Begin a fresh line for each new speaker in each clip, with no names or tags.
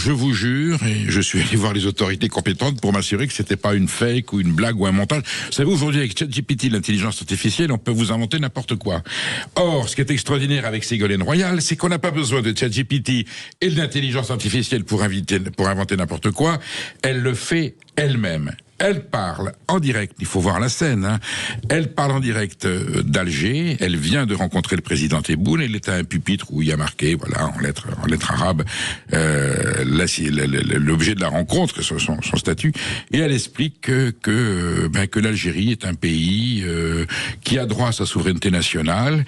je vous jure, et je suis allé voir les autorités compétentes pour m'assurer que c'était pas une fake ou une blague ou un montage. Vous savez, aujourd'hui, avec ChatGPT, l'intelligence artificielle, on peut vous inventer n'importe quoi. Or, ce qui est extraordinaire avec Ségolène Royal, c'est qu'on n'a pas besoin de ChatGPT et de l'intelligence artificielle pour inventer n'importe quoi. Elle le fait elle-même. Elle parle en direct, il faut voir la scène, hein. Elle parle en direct d'Alger, elle vient de rencontrer le président Tebboune, elle est à un pupitre où il y a marqué, voilà, en lettres arabes, l'objet de la rencontre, son statut, et elle explique que l'Algérie est un pays qui a droit à sa souveraineté nationale,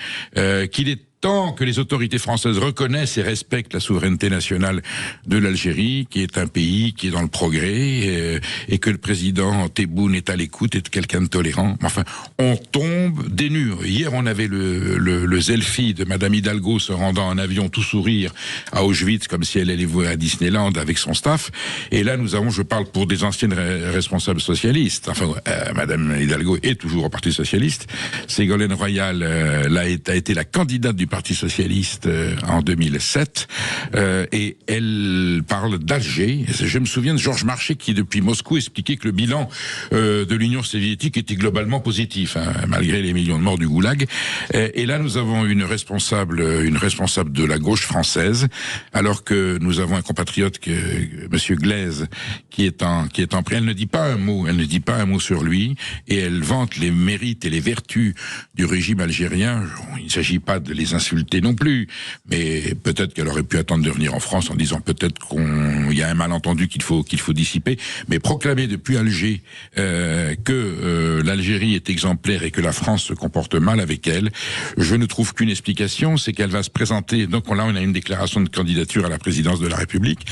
qu'il est temps que les autorités françaises reconnaissent et respectent la souveraineté nationale de l'Algérie, qui est un pays qui est dans le progrès, et que le président Tebboune est à l'écoute, est quelqu'un de tolérant. Enfin, on tombe des nues. Hier, on avait le selfie de Madame Hidalgo se rendant en avion tout sourire à Auschwitz, comme si elle allait à Disneyland avec son staff. Et là, je parle pour des anciennes responsables socialistes. Enfin, Madame Hidalgo est toujours au Parti socialiste. Ségolène Royal a été la candidate du Parti socialiste en 2007, et elle parle d'Alger. Je me souviens de Georges Marchais qui, depuis Moscou, expliquait que le bilan de l'Union soviétique était globalement positif, hein, malgré les millions de morts du goulag. Et là, nous avons une responsable de la gauche française, alors que nous avons un compatriote, Monsieur Glaise, qui est en prêt. Elle ne dit pas un mot sur lui, et elle vante les mérites et les vertus du régime algérien. Il ne s'agit pas de les insulter non plus, mais peut-être qu'elle aurait pu attendre de venir en France en disant peut-être qu'il y a un malentendu qu'il faut dissiper, mais proclamer depuis Alger que l'Algérie est exemplaire et que la France se comporte mal avec elle, je ne trouve qu'une explication, c'est qu'elle va se présenter, donc là on a une déclaration de candidature à la présidence de la République.